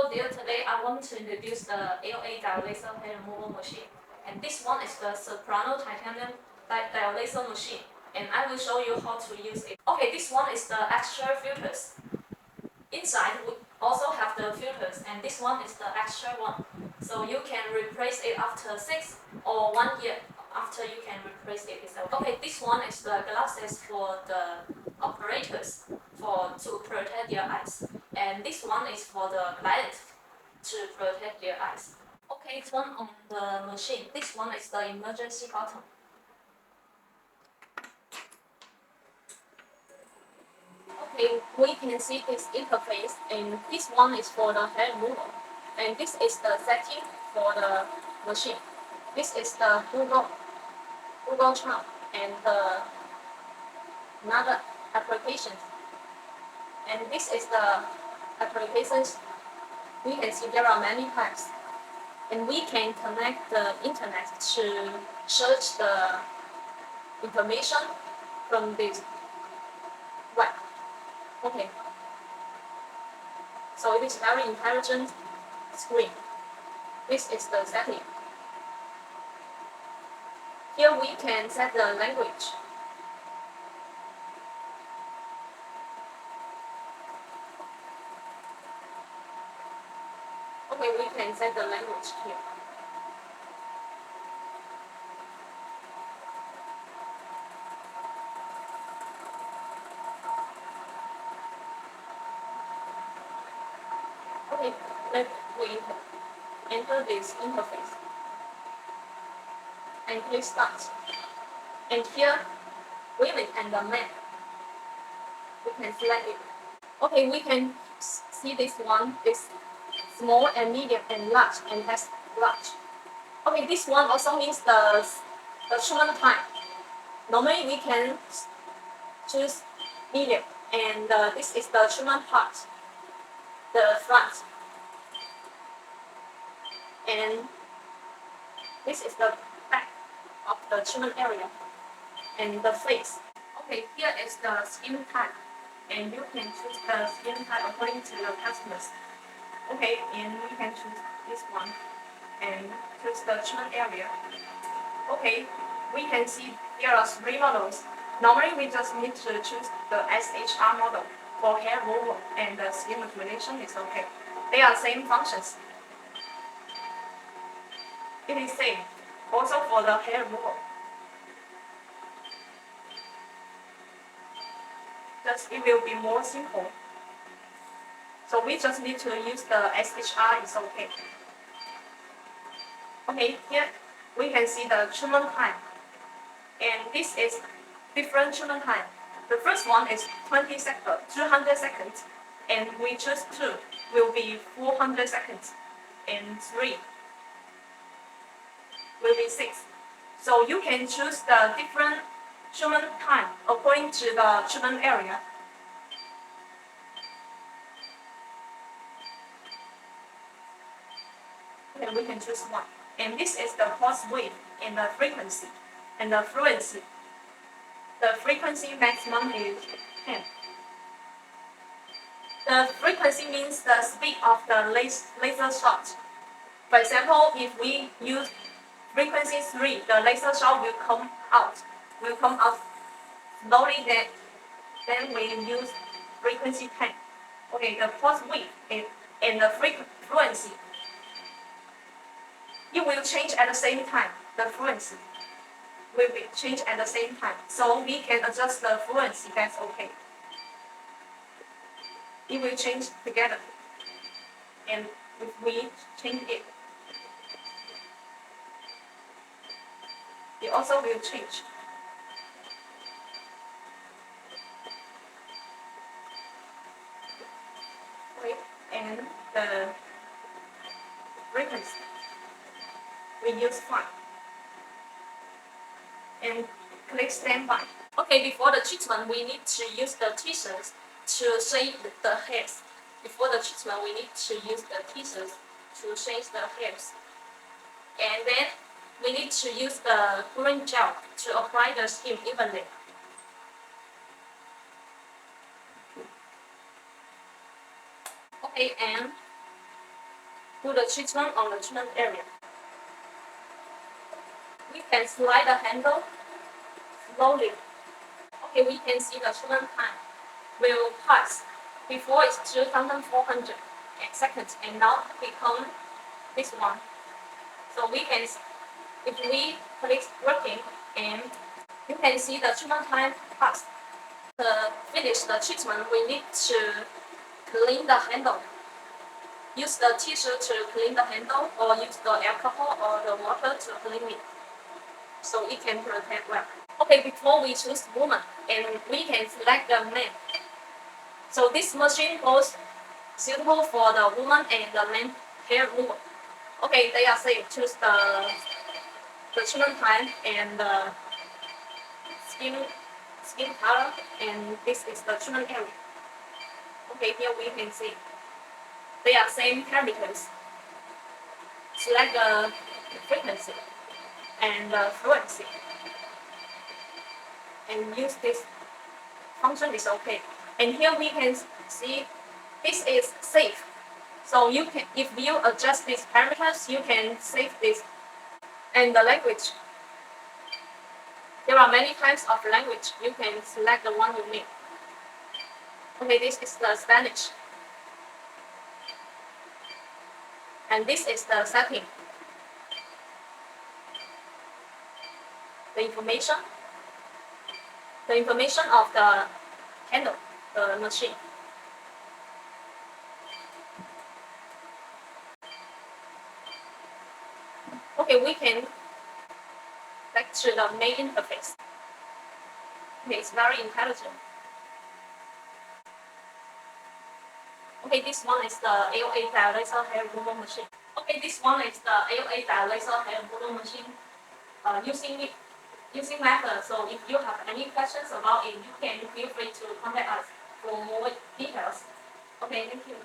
Hello dear, today I want to introduce the 808 diode laser hair removal machine. And this one is the soprano titanium diode laser machine. And I will show you how to use it. Okay, this one is the extra filters. Inside we also have the filters, and this one is the extra one. So you can replace it after 6 or 1 year after you can replace it. Okay, this one is the glasses for the operators to protect their eyes. And this one is for the client to protect their eyes. Okay, turn on the machine. This one is the emergency button. Okay, we can see this interface, and this one is for the hair removal. And this is the setting for the machine. This is the Google chart and another applications. And this is the applications. We can see there are many types. And we can connect the internet to search the information from this web. Okay. So it is very intelligent screen. This is the setting. Here we can set the language. Okay, we can set the language here. Okay, let's enter this interface and click Start. And here, Wavelength and the map. We can select it. Okay, we can see this one is small and medium and large and has large. Okay, this one also means the treatment time. Normally we can choose medium, and this is the treatment part, the front, and this is the back of the treatment area, and the face. Okay, here is the skin type, and you can choose the skin type according to your customers. Okay, and we can choose this one and choose the treatment area. Okay, we can see there are 3 models. Normally we just need to choose the SHR model for hair removal, and the skin manipulation is okay. They are same functions. It is same. Also for the hair removal. Just it will be more simple. So we just need to use the SHR, it's okay. Okay, here we can see the treatment time. And this is different treatment time. The first one is 200 seconds, and we choose 2 will be 400 seconds, and 3 will be 6. So you can choose the different treatment time according to the treatment area. And we can choose 1. And this is the pulse width and the frequency and the fluency. The frequency maximum is 10. The frequency means the speed of the laser shot. For example, if we use frequency 3, the laser shot will come out slowly. Then we use frequency 10. Okay, the pulse width and the fluency. It will change at the same time. The fluency will be changed at the same time. So we can adjust the fluency, that's okay. It will change together. And if we change it, it also will change. Okay, and the frequency, we use 5. And click standby. Okay, before the treatment, we need to use the tweezers to shave the hairs. Before the treatment, we need to use the tweezers to shave the hairs. And then we need to use the cooling gel to apply the skin evenly. Okay, and do the treatment on the treatment area. We can slide the handle slowly. Okay, we can see the treatment time will pass. Before it's 2,400 seconds, and now become this one. So we can, if we click working, and you can see the treatment time passed. To finish the treatment, we need to clean the handle. Use the tissue to clean the handle, or use the alcohol or the water to clean it, so it can protect well. Okay, before we choose woman, and we can select the man. So this machine was suitable for the woman and the man hair removal. Okay, they are safe. Choose the treatment time and the skin color, and this is the treatment area. Okay, here we can see they are same parameters. Select the frequency and the fluency, and use this function is okay. And here we can see this is safe. So you can, if you adjust these parameters, you can save this. And the language, there are many types of language. You can select the one you need. Okay, this is the Spanish. And this is the setting. The information of the handle, the machine. Okay, we can back to the main interface. Okay, it's very intelligent. Okay, this one is the 808 diode laser hair removal machine. Okay, this one is the 808 diode laser hair removal machine using method. So if you have any questions about it, you can feel free to contact us for more details. Okay, thank you.